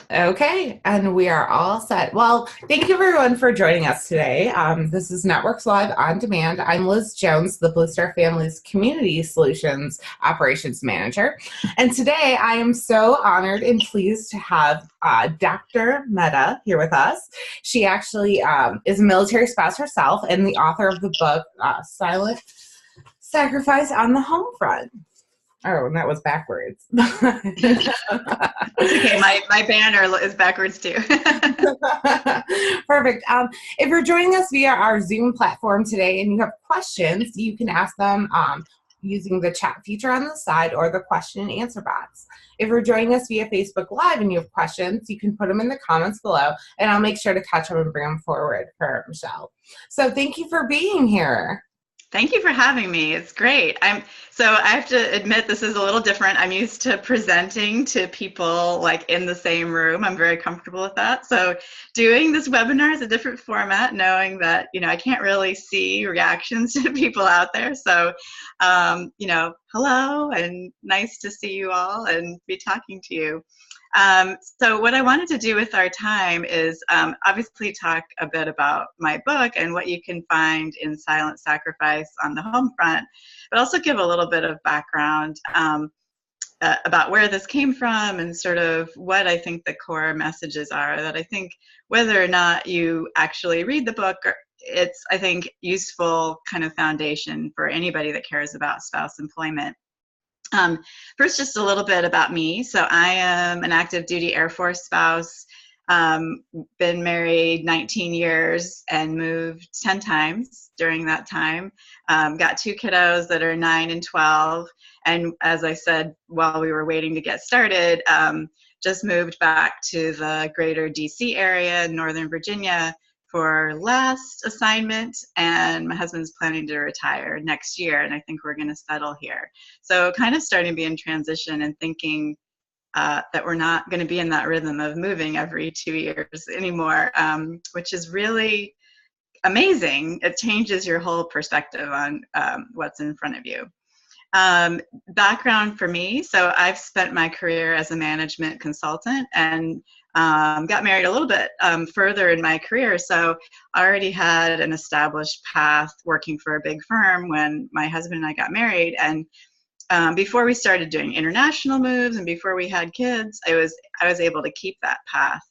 Okay, and we are all set. Well, thank you everyone for joining us today. This is Networks Live on Demand. I'm Liz Jones, the Blue Star Family's Community Solutions Operations Manager. And today I am so honored and pleased to have Dr. Metha here with us. She actually is a military spouse herself and the author of the book, Silent Sacrifice on the Homefront. Oh, and that was backwards. Okay, my banner is backwards too. Perfect. If you're joining us via our Zoom platform today and you have questions, you can ask them using the chat feature on the side or the question and answer box. If you're joining us via Facebook Live and you have questions, you can put them in the comments below and I'll make sure to catch them and bring them forward for Michelle. So thank you for being here. Thank you for having me. It's great. So I have to admit this is a little different. I'm used to presenting to people like in the same room. I'm very comfortable with that. So doing this webinar is a different format, knowing that, I can't really see reactions to people out there. So, hello and nice to see you all and be talking to you. So what I wanted to do with our time is obviously talk a bit about my book and what you can find in Silent Sacrifice on the Homefront, but also give a little bit of background about where this came from and sort of what I think the core messages are that I think whether or not you actually read the book, it's, I think, useful kind of foundation for anybody that cares about spouse employment. First, just a little bit about me. So I am an active duty Air Force spouse, been married 19 years and moved 10 times during that time. Got two kiddos that are 9 and 12. And as I said, while we were waiting to get started, just moved back to the greater DC area in Northern Virginia for last assignment, and my husband's planning to retire next year, and I think we're going to settle here. So kind of starting to be in transition and thinking that we're not going to be in that rhythm of moving every 2 years anymore, which is really amazing. It changes your whole perspective on what's in front of you. Background for me, so I've spent my career as a management consultant and got married a little bit further in my career, so I already had an established path working for a big firm when my husband and I got married. And before we started doing international moves and before we had kids, I was able to keep that path,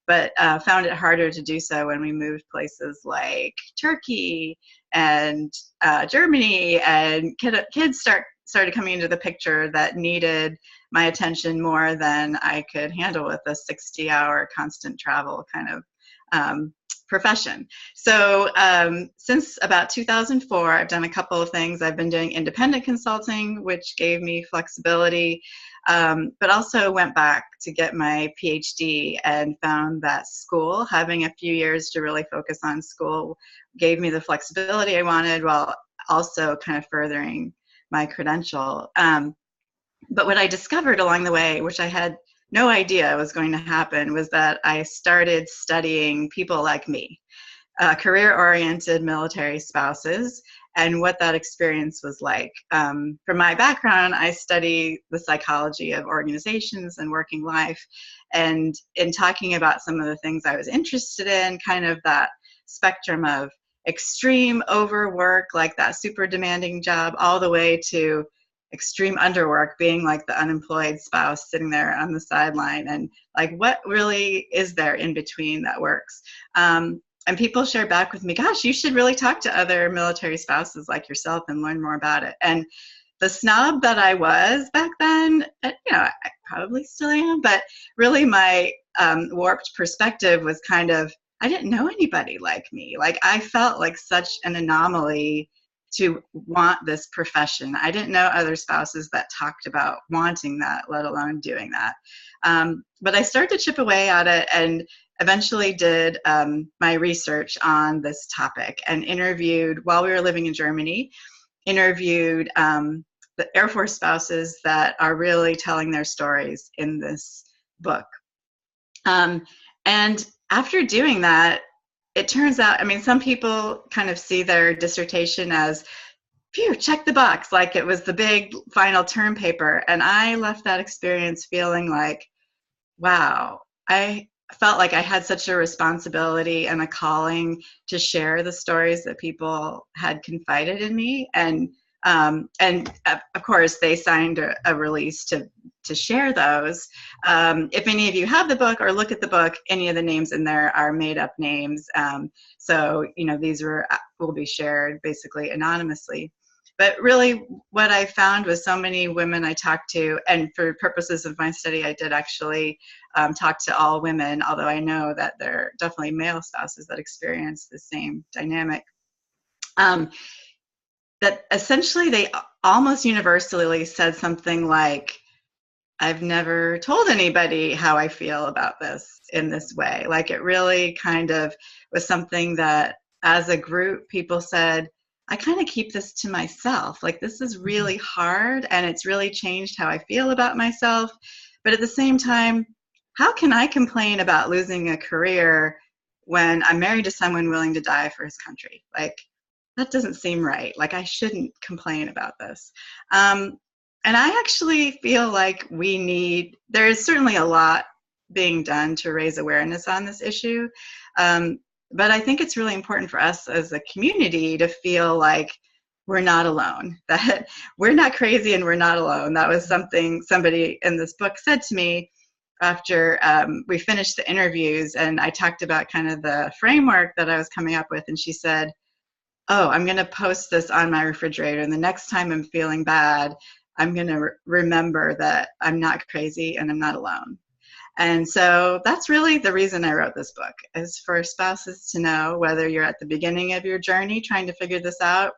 but found it harder to do so when we moved places like Turkey and Germany, and kids started coming into the picture that needed my attention more than I could handle with a 60-hour constant travel kind of profession. So since about 2004, I've done a couple of things. I've been doing independent consulting, which gave me flexibility, but also went back to get my Ph.D. and found that school, having a few years to really focus on school, gave me the flexibility I wanted while also kind of furthering my credential. But what I discovered along the way, which I had no idea was going to happen, was that I started studying people like me, career-oriented military spouses, and what that experience was like. From my background, I study the psychology of organizations and working life, and in talking about some of the things I was interested in, kind of that spectrum of extreme overwork, like that super demanding job, all the way to extreme underwork, being like the unemployed spouse sitting there on the sideline, and like what really is there in between that works. And people share back with me, gosh, you should really talk to other military spouses like yourself and learn more about it. And the snob that I was back then, I probably still am, but really my warped perspective was kind of, I didn't know anybody like me. Like I felt like such an anomaly to want this profession. I didn't know other spouses that talked about wanting that, let alone doing that. But I started to chip away at it and eventually did my research on this topic and interviewed, while we were living in Germany, interviewed the Air Force spouses that are really telling their stories in this book. And after doing that, it turns out, I mean, some people kind of see their dissertation as, phew, check the box, like it was the big final term paper. And I left that experience feeling like, wow, I felt like I had such a responsibility and a calling to share the stories that people had confided in me, and of course they signed a release to share those. If any of you have the book or look at the book, any of the names in there are made up names. So these will be shared basically anonymously. But really, what I found was so many women I talked to, and for purposes of my study, I did actually talk to all women, although I know that there are definitely male spouses that experience the same dynamic. That essentially they almost universally said something like, I've never told anybody how I feel about this in this way. Like, it really kind of was something that as a group, people said, I kind of keep this to myself. Like, this is really hard and it's really changed how I feel about myself. But at the same time, how can I complain about losing a career when I'm married to someone willing to die for his country? Like, that doesn't seem right. Like, I shouldn't complain about this. And I actually feel like there is certainly a lot being done to raise awareness on this issue. But I think it's really important for us as a community to feel like we're not alone, that we're not crazy and we're not alone. That was something somebody in this book said to me after we finished the interviews, and I talked about kind of the framework that I was coming up with. And she said, oh, I'm going to post this on my refrigerator, and the next time I'm feeling bad, I'm going to remember that I'm not crazy and I'm not alone. And so that's really the reason I wrote this book, is for spouses to know, whether you're at the beginning of your journey trying to figure this out,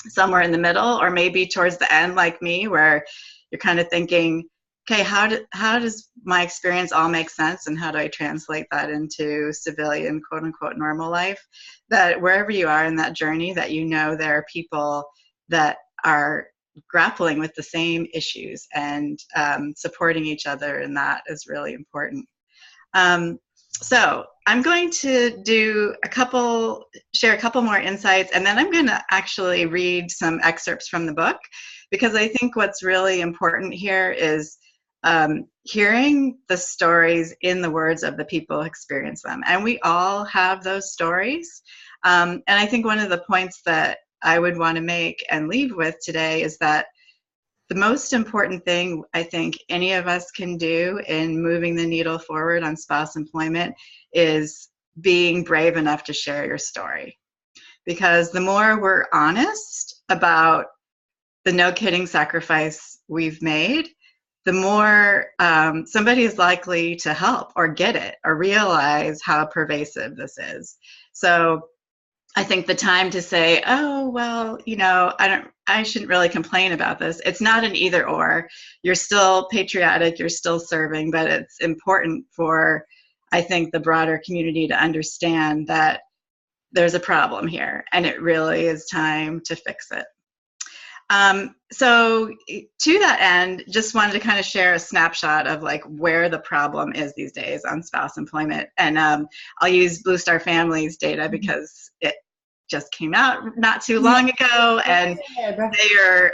somewhere in the middle, or maybe towards the end like me, where you're kind of thinking, okay, how does my experience all make sense, and how do I translate that into civilian, quote unquote, normal life? That wherever you are in that journey, that there are people that are grappling with the same issues, and supporting each other, and that is really important. So I'm going to share a couple more insights, and then I'm going to actually read some excerpts from the book, because I think what's really important here is hearing the stories in the words of the people who experience them. And we all have those stories. And I think one of the points that I would want to make and leave with today is that the most important thing I think any of us can do in moving the needle forward on spouse employment is being brave enough to share your story. Because the more we're honest about the no kidding sacrifice we've made, the more somebody is likely to help or get it or realize how pervasive this is. So I think the time to say, oh, well, I shouldn't really complain about this. It's not an either or. You're still patriotic, you're still serving, but it's important for, I think, the broader community to understand that there's a problem here, and it really is time to fix it. So to that end, just wanted to kind of share a snapshot of like where the problem is these days on spouse employment. And I'll use Blue Star Families data because it just came out not too long ago, and they are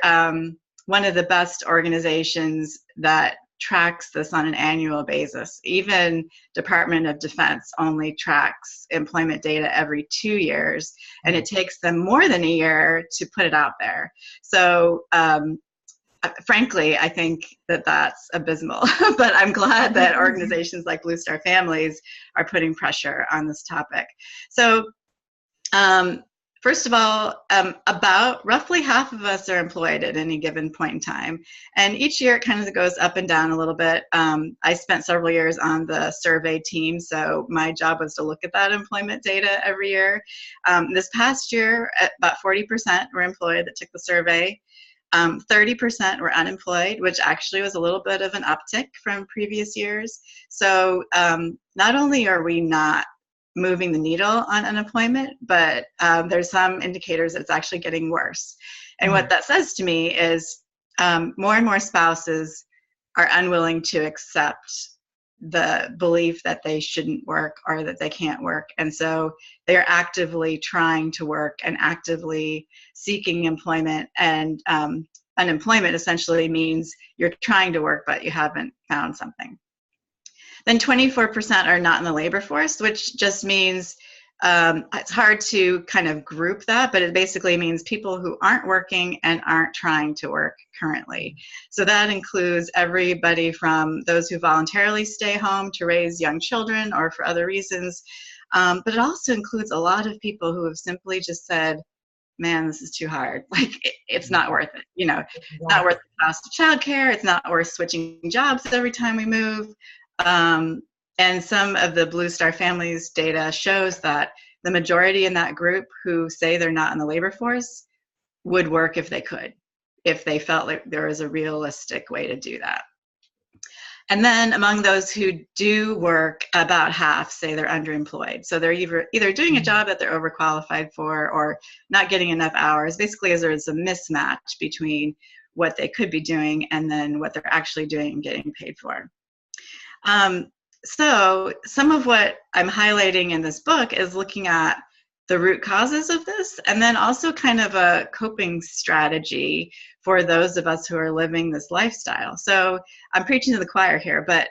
one of the best organizations that tracks this on an annual basis. Even Department of Defense only tracks employment data every 2 years, and it takes them more than a year to put it out there. So frankly, I think that that's abysmal, but I'm glad that organizations like Blue Star Families are putting pressure on this topic. So first of all, about roughly half of us are employed at any given point in time. And each year it kind of goes up and down a little bit. I spent several years on the survey team, so my job was to look at that employment data every year. This past year, about 40% were employed that took the survey. 30% were unemployed, which actually was a little bit of an uptick from previous years. So not only are we not moving the needle on unemployment, but there's some indicators that it's actually getting worse. And what that says to me is more and more spouses are unwilling to accept the belief that they shouldn't work or that they can't work. And so they're actively trying to work and actively seeking employment. And unemployment essentially means you're trying to work, but you haven't found something. Then 24% are not in the labor force, which just means it's hard to kind of group that, but it basically means people who aren't working and aren't trying to work currently. So that includes everybody from those who voluntarily stay home to raise young children or for other reasons. But it also includes a lot of people who have simply just said, man, this is too hard. Like, it's not worth it. You know, it's not worth the cost of childcare. It's not worth switching jobs every time we move. And some of the Blue Star Families data shows that the majority in that group who say they're not in the labor force would work if they could, if they felt like there was a realistic way to do that. And then among those who do work, about half say they're underemployed. So they're either doing a job that they're overqualified for or not getting enough hours. Basically, as there's a mismatch between what they could be doing and then what they're actually doing and getting paid for. So some of what I'm highlighting in this book is looking at the root causes of this, and then also kind of a coping strategy for those of us who are living this lifestyle. So I'm preaching to the choir here, but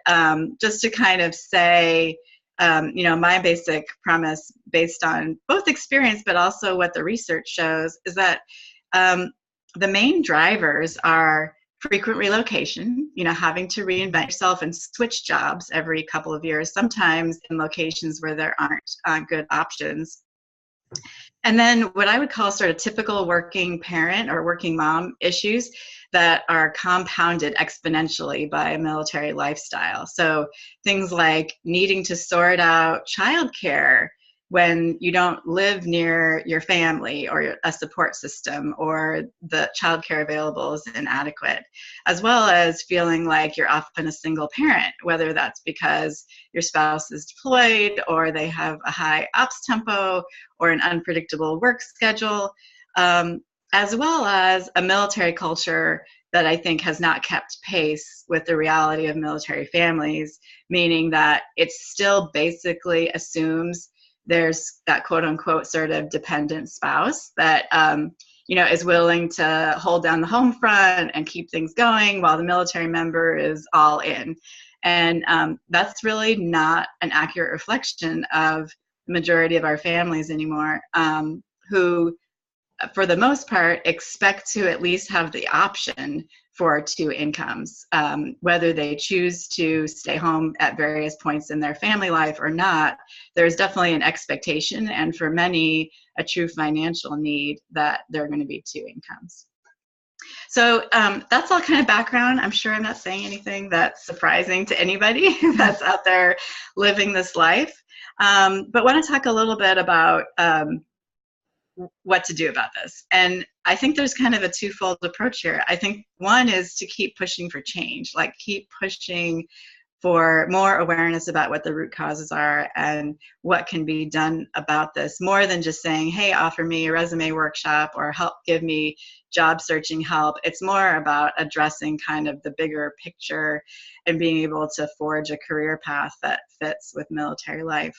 just to kind of say, you know, my basic premise based on both experience, but also what the research shows is that the main drivers are frequent relocation, you know, having to reinvent yourself and switch jobs every couple of years, sometimes in locations where there aren't good options. And then what I would call sort of typical working parent or working mom issues that are compounded exponentially by a military lifestyle. So things like needing to sort out childcare when you don't live near your family or a support system, or the childcare available is inadequate, as well as feeling like you're often a single parent, whether that's because your spouse is deployed or they have a high ops tempo or an unpredictable work schedule, as well as a military culture that I think has not kept pace with the reality of military families, meaning that it still basically assumes there's that quote unquote sort of dependent spouse that you know, is willing to hold down the home front and keep things going while the military member is all in. And that's really not an accurate reflection of the majority of our families anymore, who for the most part expect to at least have the option for two incomes, whether they choose to stay home at various points in their family life or not. There's definitely an expectation, and for many, a true financial need that there are going to be two incomes. So that's all kind of background. I'm sure I'm not saying anything that's surprising to anybody that's out there living this life, but want to talk a little bit about what to do about this. And I think there's kind of a twofold approach here. I think one is to keep pushing for change, like keep pushing for more awareness about what the root causes are and what can be done about this, more than just saying, hey, offer me a resume workshop or help give me job searching help. It's more about addressing kind of the bigger picture and being able to forge a career path that fits with military life.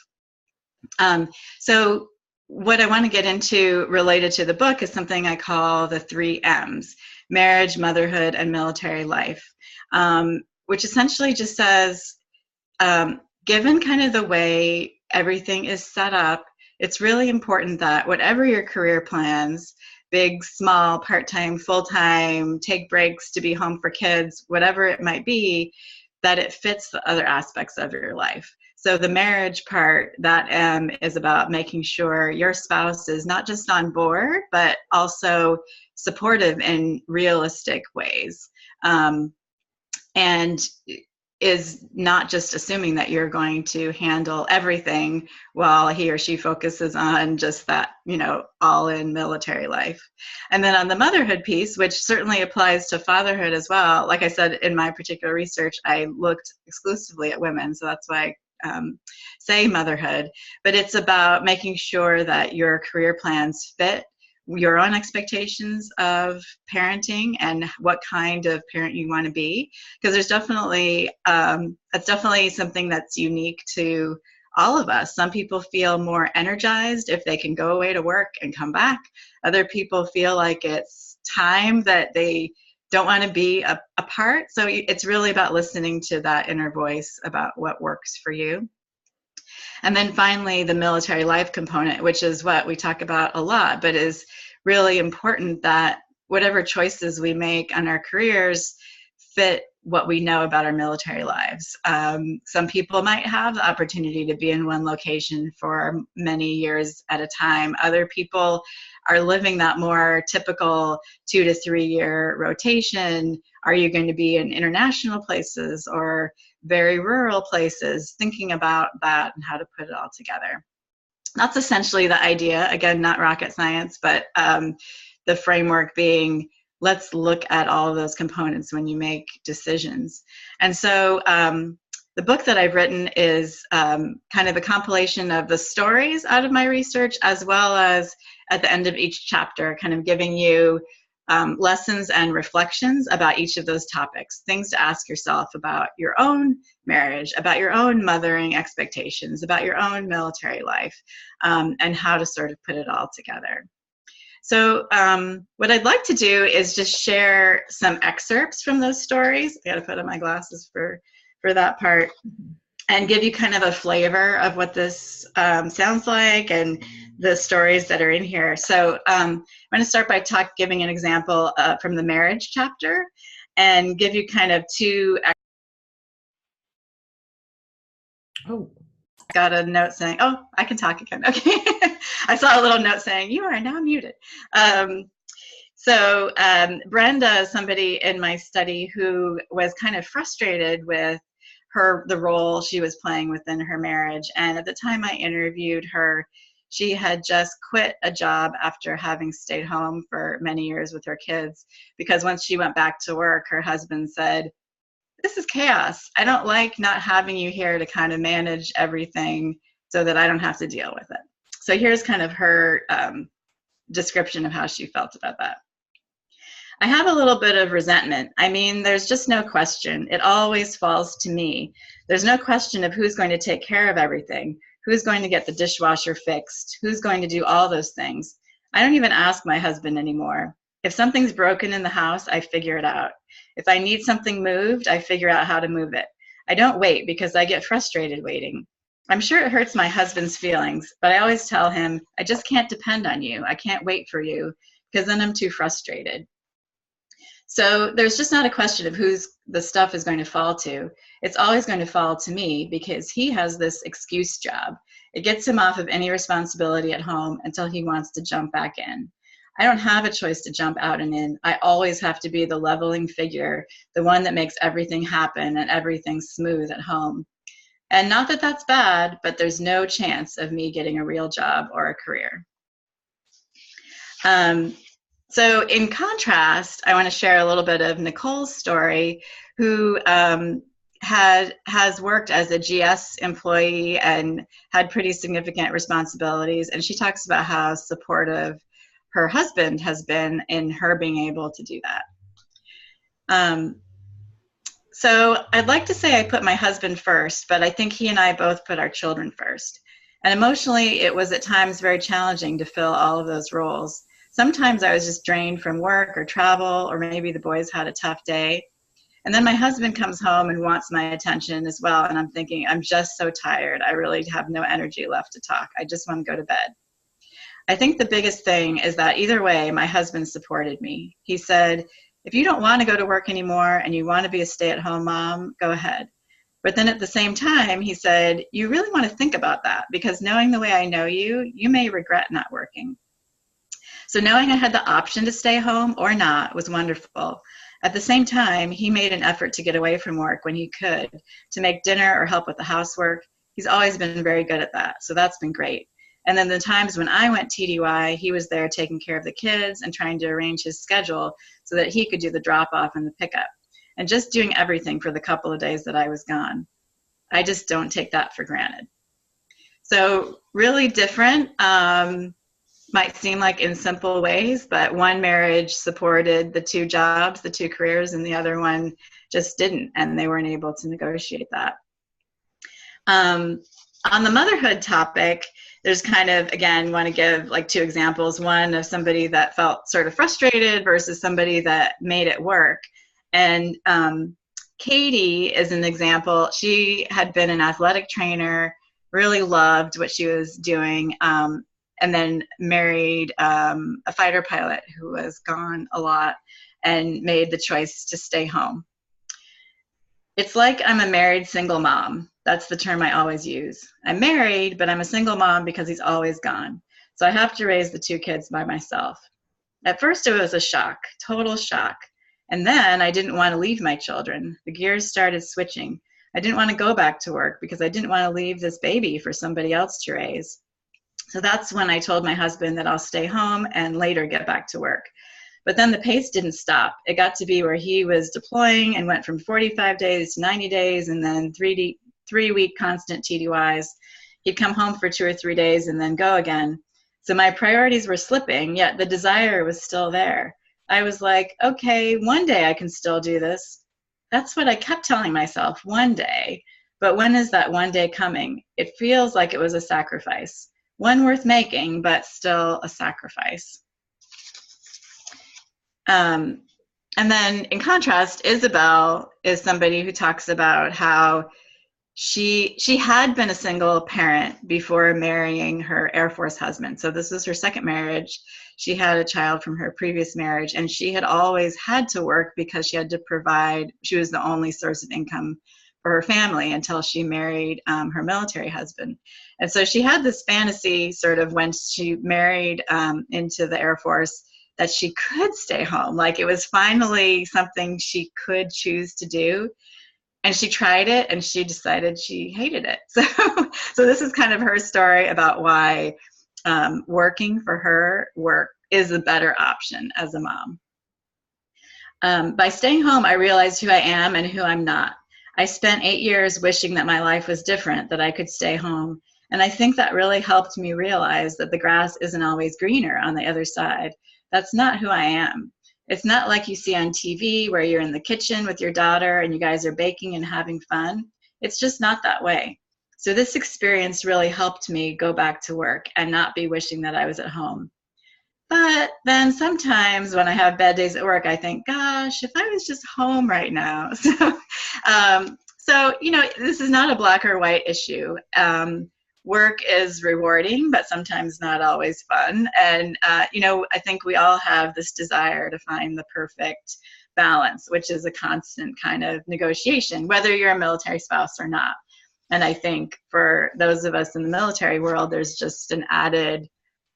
So what I want to get into related to the book is something I call the 3 M's: marriage, motherhood, and military life, which essentially just says, given kind of the way everything is set up, it's really important that whatever your career plans, big, small, part-time, full-time, take breaks to be home for kids, whatever it might be, that it fits the other aspects of your life. So the marriage part, that M, is about making sure your spouse is not just on board, but also supportive in realistic ways. And is not just assuming that you're going to handle everything while he or she focuses on just that, you know, all in military life. And then on the motherhood piece, which certainly applies to fatherhood as well, like I said, in my particular research, I looked exclusively at women, so that's why I say motherhood, but it's about making sure that your career plans fit your own expectations of parenting and what kind of parent you want to be, because there's definitely it's definitely something that's unique to all of us. Some people feel more energized if they can go away to work and come back. Other people feel like it's time that they don't want to be apart. So it's really about listening to that inner voice about what works for you. And then finally, the military life component, which is what we talk about a lot, but is really important, that whatever choices we make on our careers fit what we know about our military lives. Some people might have the opportunity to be in one location for many years at a time. Other people are living that more typical 2 to 3 year rotation. Are you going to be in international places or very rural places? Thinking about that and how to put it all together. That's essentially the idea. Again, not rocket science, but the framework being, let's look at all of those components when you make decisions. And so the book that I've written is kind of a compilation of the stories out of my research, as well as at the end of each chapter, kind of giving you lessons and reflections about each of those topics, things to ask yourself about your own marriage, about your own mothering expectations, about your own military life, and how to sort of put it all together. So what I'd like to do is just share some excerpts from those stories. I got to put on my glasses for that part, and give you kind of a flavor of what this sounds like and the stories that are in here. So I'm going to start by giving an example from the marriage chapter, and give you kind of two. Oh, got a note saying, oh, I can talk again. Okay. I saw a little note saying, you are now muted. So Brenda is somebody in my study who was kind of frustrated with the role she was playing within her marriage. And at the time I interviewed her, she had just quit a job after having stayed home for many years with her kids, because once she went back to work, her husband said, this is chaos. I don't like not having you here to kind of manage everything so that I don't have to deal with it. So here's kind of her description of how she felt about that. I have a little bit of resentment. I mean, there's just no question. It always falls to me. There's no question of who's going to take care of everything, who's going to get the dishwasher fixed, who's going to do all those things. I don't even ask my husband anymore. If something's broken in the house, I figure it out. If I need something moved, I figure out how to move it. I don't wait because I get frustrated waiting. I'm sure it hurts my husband's feelings, but I always tell him, I just can't depend on you. I can't wait for you, because then I'm too frustrated. So there's just not a question of who's the stuff is going to fall to. It's always going to fall to me, because he has this excuse job. It gets him off of any responsibility at home until he wants to jump back in. I don't have a choice to jump out and in. I always have to be the leveling figure, the one that makes everything happen and everything smooth at home. And not that that's bad, but there's no chance of me getting a real job or a career. So in contrast, I want to share a little bit of Nicole's story, who has worked as a GS employee and had pretty significant responsibilities. And she talks about how supportive her husband has been in her being able to do that. So I'd like to say I put my husband first, but I think he and I both put our children first. And emotionally, it was at times very challenging to fill all of those roles. Sometimes I was just drained from work or travel, or maybe the boys had a tough day. And then my husband comes home and wants my attention as well. And I'm thinking, I'm just so tired. I really have no energy left to talk. I just want to go to bed. I think the biggest thing is that either way, my husband supported me. He said, if you don't want to go to work anymore and you want to be a stay-at-home mom, go ahead. But then at the same time, he said, you really want to think about that, because knowing the way I know you, you may regret not working. So knowing I had the option to stay home or not was wonderful. At the same time, he made an effort to get away from work when he could, to make dinner or help with the housework. He's always been very good at that, so that's been great. And then the times when I went TDY, he was there taking care of the kids and trying to arrange his schedule so that he could do the drop-off and the pickup, and just doing everything for the couple of days that I was gone. I just don't take that for granted. So really different, might seem like in simple ways, but one marriage supported the two jobs, the two careers, and the other one just didn't, and they weren't able to negotiate that. On the motherhood topic, there's kind of, again, want to give like two examples. One of somebody that felt sort of frustrated versus somebody that made it work. And Katie is an example. She had been an athletic trainer, really loved what she was doing, and then married a fighter pilot who was gone a lot and made the choice to stay home. It's like I'm a married single mom. That's the term I always use. I'm married, but I'm a single mom because he's always gone. So I have to raise the two kids by myself. At first, it was a shock, total shock. And then I didn't want to leave my children. The gears started switching. I didn't want to go back to work because I didn't want to leave this baby for somebody else to raise. So that's when I told my husband that I'll stay home and later get back to work. But then the pace didn't stop. It got to be where he was deploying and went from 45 days to 90 days and then 3-week constant TDYs. He'd come home for 2 or 3 days and then go again. So my priorities were slipping, yet the desire was still there. I was like, okay, one day I can still do this. That's what I kept telling myself, one day. But when is that one day coming? It feels like it was a sacrifice. One worth making, but still a sacrifice. And then in contrast, Isabel is somebody who talks about how she had been a single parent before marrying her Air Force husband. So this was her second marriage. She had a child from her previous marriage, and she had always had to work because she had to provide, she was the only source of income for her family until she married her military husband. And so she had this fantasy sort of when she married into the Air Force that she could stay home. Like it was finally something she could choose to do. And she tried it and she decided she hated it. So this is kind of her story about why working for her work is a better option as a mom. By staying home, I realized who I am and who I'm not. I spent 8 years wishing that my life was different, that I could stay home. And I think that really helped me realize that the grass isn't always greener on the other side. That's not who I am. It's not like you see on TV where you're in the kitchen with your daughter and you guys are baking and having fun. It's just not that way. So this experience really helped me go back to work and not be wishing that I was at home. But then sometimes when I have bad days at work, I think, gosh, if I was just home right now. So you know, this is not a black or white issue. Work is rewarding, but sometimes not always fun. And, you know, I think we all have this desire to find the perfect balance, which is a constant kind of negotiation, whether you're a military spouse or not. And I think for those of us in the military world, there's just an added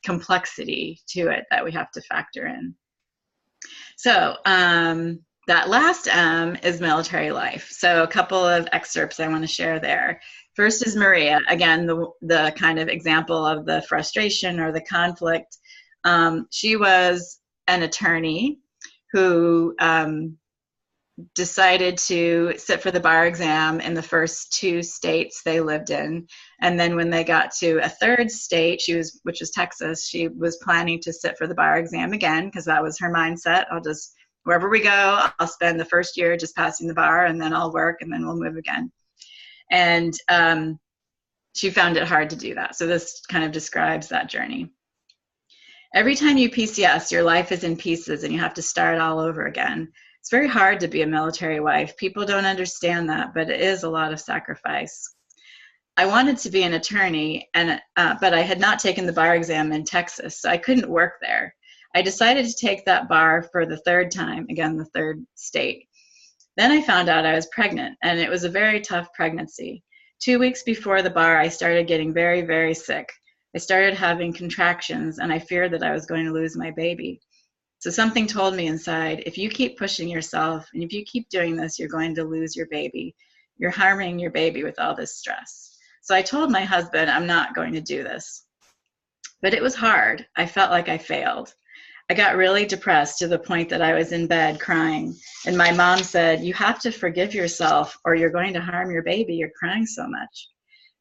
complexity to it that we have to factor in. So that last M is military life. So a couple of excerpts I want to share there. First is Maria, again, the kind of example of the frustration or the conflict. She was an attorney who decided to sit for the bar exam in the first 2 states they lived in. And then when they got to a third state, which was Texas, she was planning to sit for the bar exam again because that was her mindset. Wherever we go, I'll spend the first year just passing the bar and then I'll work and then we'll move again. And she found it hard to do that. So this kind of describes that journey. Every time you PCS, your life is in pieces and you have to start all over again. It's very hard to be a military wife. People don't understand that, but it is a lot of sacrifice. I wanted to be an attorney, but I had not taken the bar exam in Texas, so I couldn't work there. I decided to take that bar for the third time, again, the third state. Then I found out I was pregnant, and it was a very tough pregnancy. 2 weeks before the bar, I started getting very, very sick. I started having contractions, and I feared that I was going to lose my baby. So something told me inside, if you keep pushing yourself, and if you keep doing this, you're going to lose your baby. You're harming your baby with all this stress. So I told my husband, I'm not going to do this. But it was hard. I felt like I failed. I got really depressed to the point that I was in bed crying. And my mom said, you have to forgive yourself or you're going to harm your baby. You're crying so much.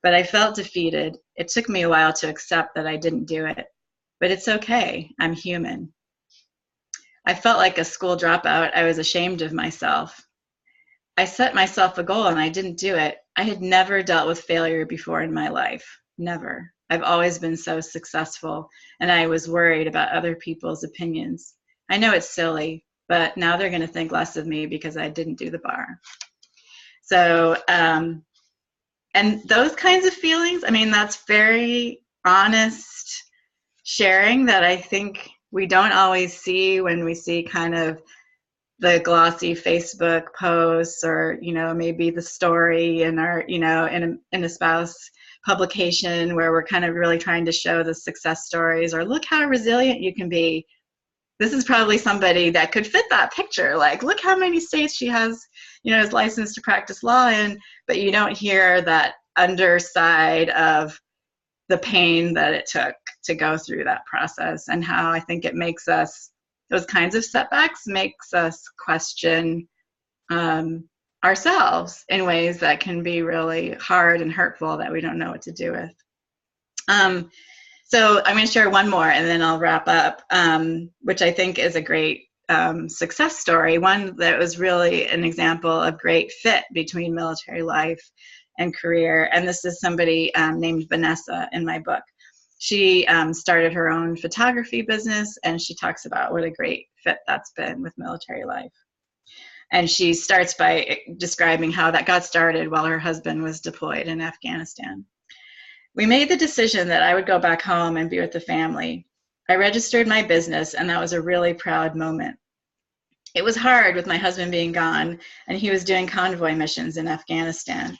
But I felt defeated. It took me a while to accept that I didn't do it. But it's okay. I'm human. I felt like a school dropout. I was ashamed of myself. I set myself a goal and I didn't do it, I had never dealt with failure before in my life. Never. I've always been so successful, and I was worried about other people's opinions. I know it's silly, but now they're going to think less of me because I didn't do the bar. So, and those kinds of feelings, I mean, that's very honest sharing that I think we don't always see when we see kind of the glossy Facebook posts, or, you know, maybe the story in our, you know, in a spouse publication where we're kind of really trying to show the success stories, or look how resilient you can be. This is probably somebody that could fit that picture. Like, look how many states she has, you know, is licensed to practice law in, but you don't hear that underside of the pain that it took to go through that process, and how I think it makes us, those kinds of setbacks makes us question ourselves in ways that can be really hard and hurtful that we don't know what to do with. So I'm going to share one more and then I'll wrap up, which I think is a great success story, one that was really an example of great fit between military life and career. And this is somebody named Vanessa in my book. She started her own photography business, and she talks about what a great fit that's been with military life. And she starts by describing how that got started while her husband was deployed in Afghanistan. We made the decision that I would go back home and be with the family. I registered my business, and that was a really proud moment. It was hard with my husband being gone, and he was doing convoy missions in Afghanistan.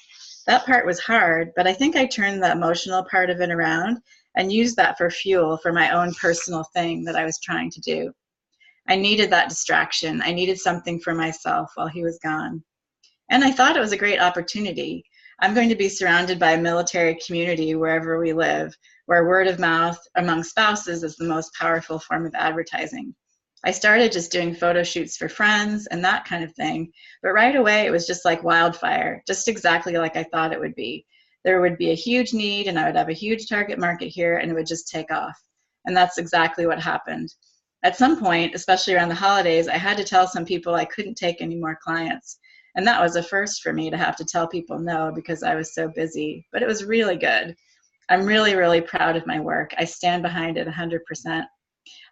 That part was hard, but I think I turned the emotional part of it around and used that for fuel for my own personal thing that I was trying to do. I needed that distraction. I needed something for myself while he was gone. And I thought it was a great opportunity. I'm going to be surrounded by a military community wherever we live, where word of mouth among spouses is the most powerful form of advertising. I started just doing photo shoots for friends and that kind of thing, but right away it was just like wildfire, just exactly like I thought it would be. There would be a huge need, and I would have a huge target market here, and it would just take off. And that's exactly what happened. At some point, especially around the holidays, I had to tell some people I couldn't take any more clients. And that was a first for me, to have to tell people no because I was so busy. But it was really good. I'm really, really proud of my work. I stand behind it 100%.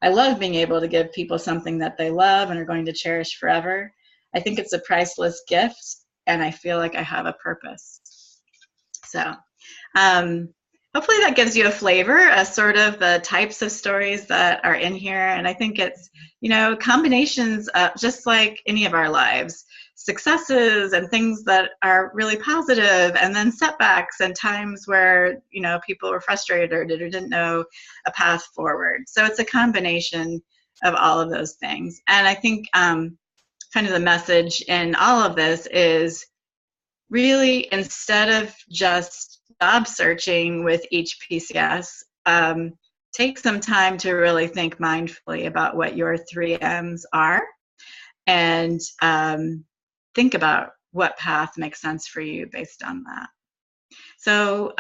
I love being able to give people something that they love and are going to cherish forever. I think it's a priceless gift, and I feel like I have a purpose. So hopefully that gives you a flavor, a sort of the types of stories that are in here. And I think it's, you know, combinations of, just like any of our lives, successes and things that are really positive, and then setbacks and times where, you know, people were frustrated or didn't know a path forward. So it's a combination of all of those things. And I think kind of the message in all of this is really, instead of just job searching with each PCS, take some time to really think mindfully about what your 3Ms are, and think about what path makes sense for you based on that. So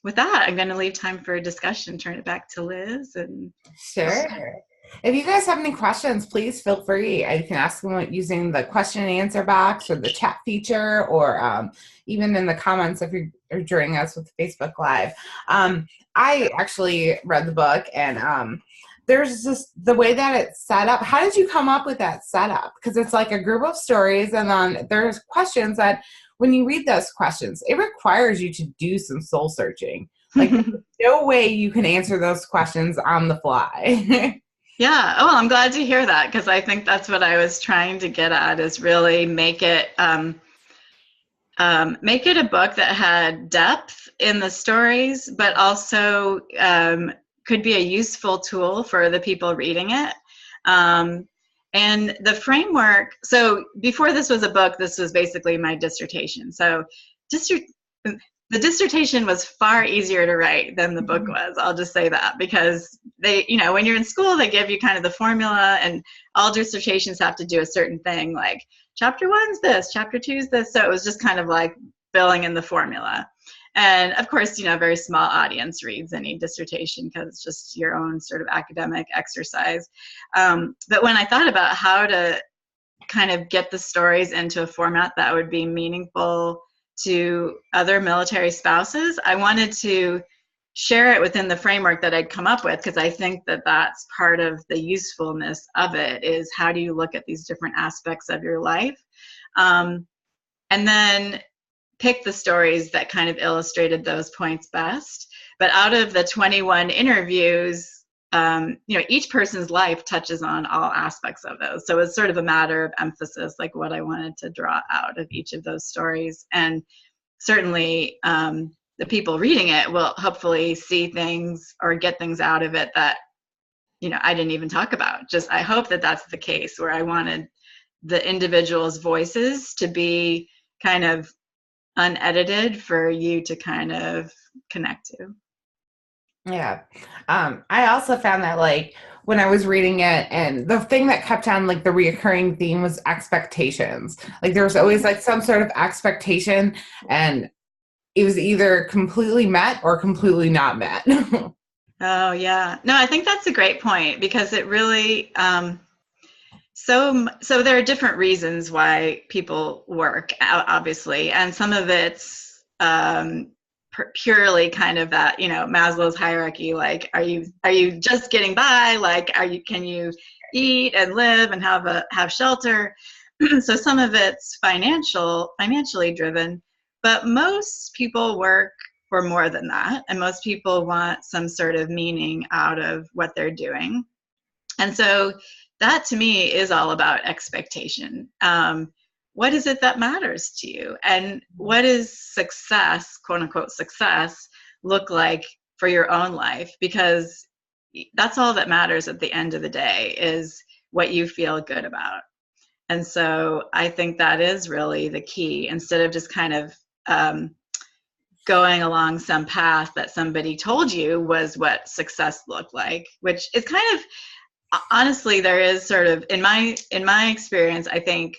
with that, I'm going to leave time for discussion, turn it back to Liz. And Sure. If you guys have any questions, please feel free. You can ask them using the question and answer box or the chat feature, or even in the comments if you're joining us with Facebook Live. I actually read the book, and there's just the way that it's set up. How did you come up with that setup? Because it's like a group of stories, and then there's questions that when you read those questions, it requires you to do some soul searching. Like, no way you can answer those questions on the fly. Yeah. Oh, I'm glad to hear that, because I think that's what I was trying to get at, is really make it a book that had depth in the stories, but also could be a useful tool for the people reading it. And the framework, so before this was a book, this was basically my dissertation. So the dissertation was far easier to write than the book was. I'll just say that, because they, you know, when you're in school, they give you kind of the formula, and all dissertations have to do a certain thing, like chapter 1's this, chapter 2's this. So it was just kind of like filling in the formula. And of course, you know, a very small audience reads any dissertation because it's just your own sort of academic exercise. But when I thought about how to kind of get the stories into a format that would be meaningful to other military spouses. I wanted to share it within the framework that I'd come up with, because I think that that's part of the usefulness of it, is how do you look at these different aspects of your life, and then pick the stories that kind of illustrated those points best. But out of the 21 interviews, each person's life touches on all aspects of those. So it's sort of a matter of emphasis, like what I wanted to draw out of each of those stories. And certainly the people reading it will hopefully see things or get things out of it that, I didn't even talk about. I hope that that's the case, where I wanted the individuals' voices to be kind of unedited for you to kind of connect to. Yeah. I also found that, like, when I was reading it, and the thing that kept on, like, the reoccurring theme was expectations. Like, there was always, like, some sort of expectation, and it was either completely met or completely not met. Oh, yeah. No, I think that's a great point, because it really, so there are different reasons why people work, obviously, and some of it's purely kind of that, Maslow's hierarchy, like, are you just getting by? Like, can you eat and live and have shelter? So some of it's financially driven, but most people work for more than that, and most people want some sort of meaning out of what they're doing. And so that, to me, is all about expectation. What is it that matters to you? And what is success, quote unquote success, look like for your own life? Because that's all that matters at the end of the day, is what you feel good about. And so I think that is really the key, instead of just kind of going along some path that somebody told you was what success looked like, which is kind of, honestly, there is sort of, in my experience, I think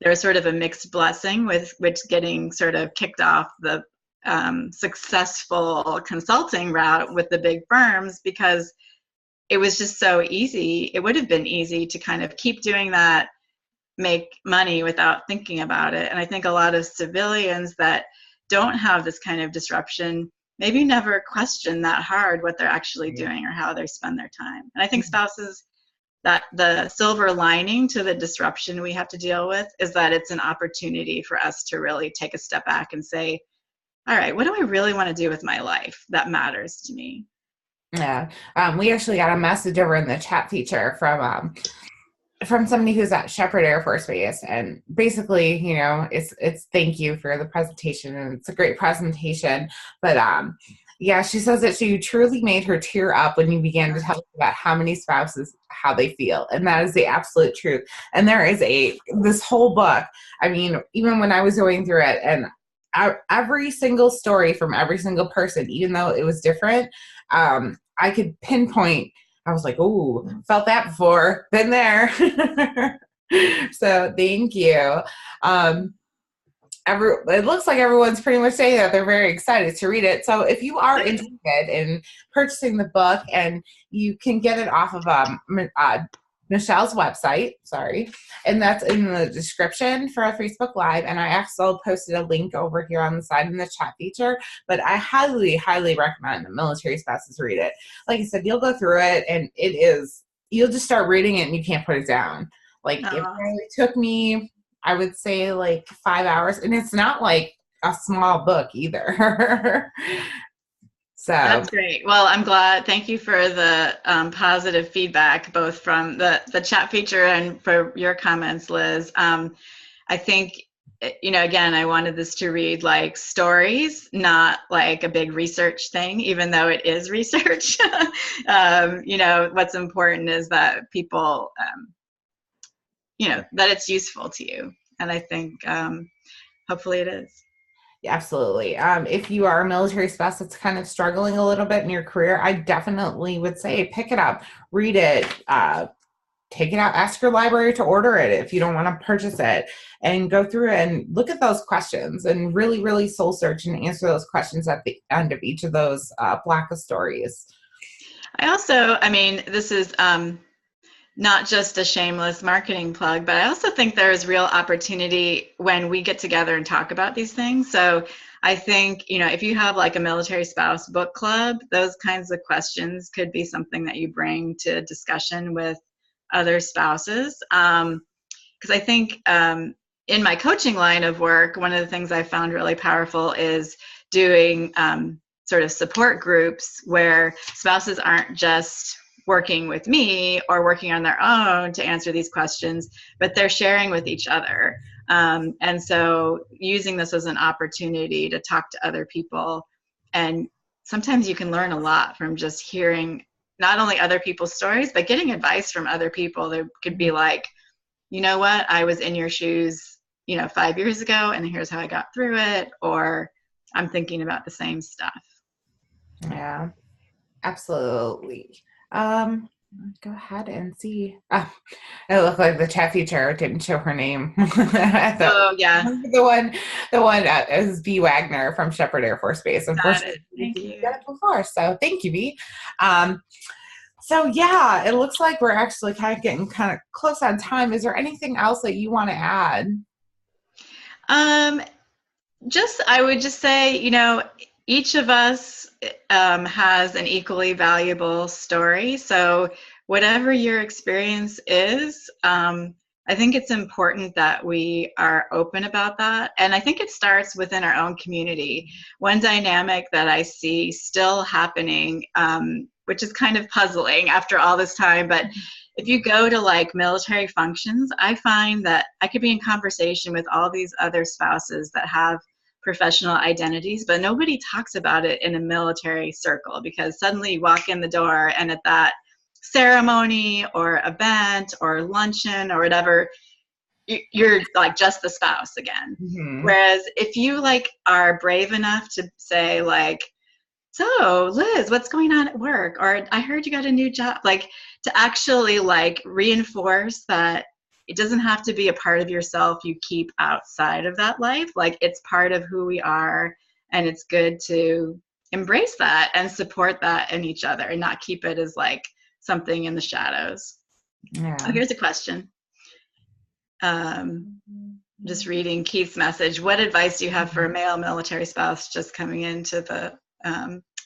there's sort of a mixed blessing with getting sort of kicked off the successful consulting route with the big firms, because it was just so easy. It would have been easy to kind of keep doing that, make money without thinking about it. And I think a lot of civilians that don't have this kind of disruption maybe never question that hard what they're actually doing or how they spend their time. And I think spouses, that the silver lining to the disruption we have to deal with is that it's an opportunity for us to really take a step back and say, all right, what do I really want to do with my life that matters to me? Yeah. We actually got a message over in the chat feature from somebody who's at Shepherd Air Force Base, and basically, it's thank you for the presentation, and it's a great presentation. But yeah, she says that you truly made her tear up when you began to tell us about how many spouses, how they feel, and that is the absolute truth. And there is this whole book. I mean, even when I was going through it, and every single story from every single person, even though it was different, I could pinpoint. I was like, "Oh, felt that before, been there." So thank you. It looks like everyone's pretty much saying that they're very excited to read it. So if you are interested in purchasing the book, and you can get it off of Michelle's website, and that's in the description for a Facebook Live. And I also posted a link over here on the side in the chat feature. But I highly, highly recommend that military spouses read it. Like I said, you'll go through it, and you'll just start reading it, and you can't put it down. Like, it probably took me, I would say, like 5 hours, and it's not like a small book either. So that's great. Well, I'm glad. Thank you for the positive feedback, both from the chat feature and for your comments, Liz. I think, again, I wanted this to read like stories, not like a big research thing, even though it is research. What's important is that people, that it's useful to you. And I think hopefully it is. Yeah, absolutely. If you are a military spouse that's kind of struggling a little bit in your career, I definitely would say pick it up, read it, take it out, ask your library to order it if you don't want to purchase it, and go through it and look at those questions and really, really soul search and answer those questions at the end of each of those block of stories. This is not just a shameless marketing plug, but I also think there's real opportunity when we get together and talk about these things. So I think, if you have like a military spouse book club, those kinds of questions could be something that you bring to discussion with other spouses. Because I think in my coaching line of work, one of the things I found really powerful is doing sort of support groups where spouses aren't just working with me or working on their own to answer these questions, but they're sharing with each other. And so using this as an opportunity to talk to other people. And sometimes you can learn a lot from just hearing not only other people's stories, but getting advice from other people. There could be like, you know what, I was in your shoes, 5 years ago, and here's how I got through it, or I'm thinking about the same stuff. Yeah, absolutely. Go ahead and see. It looked like the chat feature didn't show her name. Oh yeah, the one is B. Wagner from Shepherd Air Force Base. got it. Unfortunately, Thank we you. got it before, so thank you, B. So yeah, it looks like we're actually kind of getting kind of close on time. Is there anything else that you want to add? I would just say, each of us has an equally valuable story. So whatever your experience is, I think it's important that we are open about that. And I think it starts within our own community. One dynamic that I see still happening, which is kind of puzzling after all this time, but if you go to like military functions, I find that I could be in conversation with all these other spouses that have professional identities, but nobody talks about it in a military circle, because suddenly you walk in the door and at that ceremony or event or luncheon or whatever, you're like just the spouse again. Mm-hmm. Whereas if you like are brave enough to say like, so Liz, what's going on at work? Or I heard you got a new job. Like to actually like reinforce that it doesn't have to be a part of yourself you keep outside of that life. Like it's part of who we are, and it's good to embrace that and support that in each other and not keep it as like something in the shadows. Yeah. Oh, here's a question. Just reading Keith's message. What advice do you have for a male military spouse just coming into the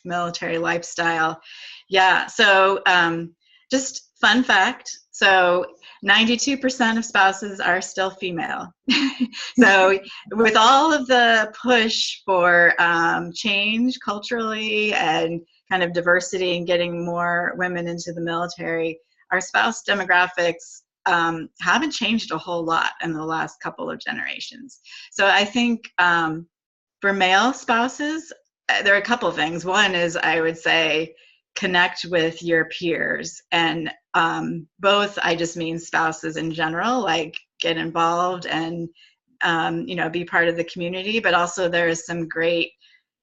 military lifestyle? Yeah, so just fun fact. So 92% of spouses are still female. So with all of the push for change culturally and kind of diversity and getting more women into the military, our spouse demographics haven't changed a whole lot in the last couple of generations. So I think for male spouses, there are a couple of things. One is I would say connect with your peers, and both, I just mean spouses in general, like get involved and be part of the community, but also there's some great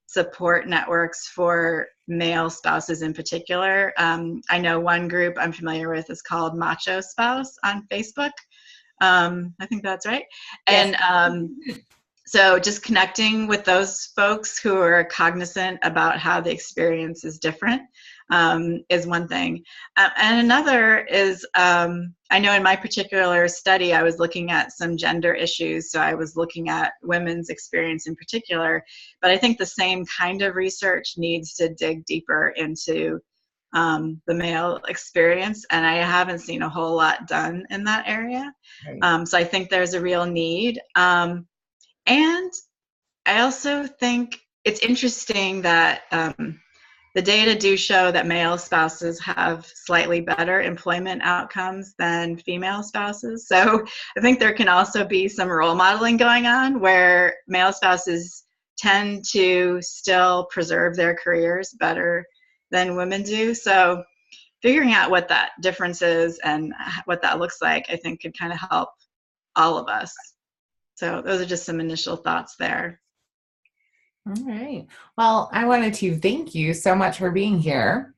support networks for male spouses in particular. I know one group I'm familiar with is called Macho Spouse on Facebook. I think that's right. Yes. And so just connecting with those folks who are cognizant about how the experience is different is one thing. And another is, I know in my particular study, I was looking at some gender issues. So I was looking at women's experience in particular, but I think the same kind of research needs to dig deeper into the male experience. And I haven't seen a whole lot done in that area. Right. So I think there's a real need. And I also think it's interesting that the data do show that male spouses have slightly better employment outcomes than female spouses. So I think there can also be some role modeling going on where male spouses tend to still preserve their careers better than women do. So figuring out what that difference is and what that looks like, I think could kind of help all of us. So those are just some initial thoughts there. All right. Well, I wanted to thank you so much for being here.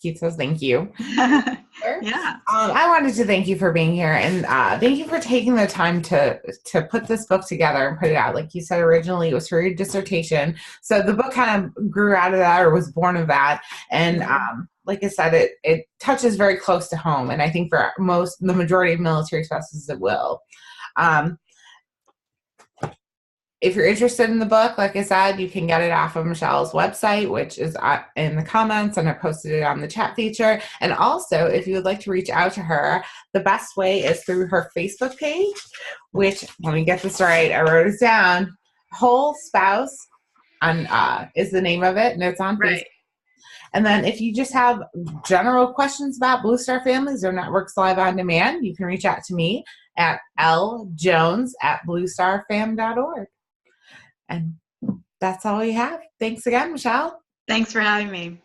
Keith says thank you. Sure. Yeah. I wanted to thank you for being here, and thank you for taking the time to put this book together and put it out. Like you said, originally it was for your dissertation, so the book kind of grew out of that, or was born of that. And like I said, it touches very close to home, and I think for the majority of military spouses, it will. If you're interested in the book, like I said, you can get it off of Michelle's website, which is in the comments, and I posted it on the chat feature. And also, if you would like to reach out to her, the best way is through her Facebook page, which, let me get this right, I wrote it down. Whole Spouse is the name of it, and it's on Facebook. Right. And then if you just have general questions about Blue Star Families or Networks Live on Demand, you can reach out to me at ljones@bluestarfam.org. And that's all we have. Thanks again, Michelle. Thanks for having me.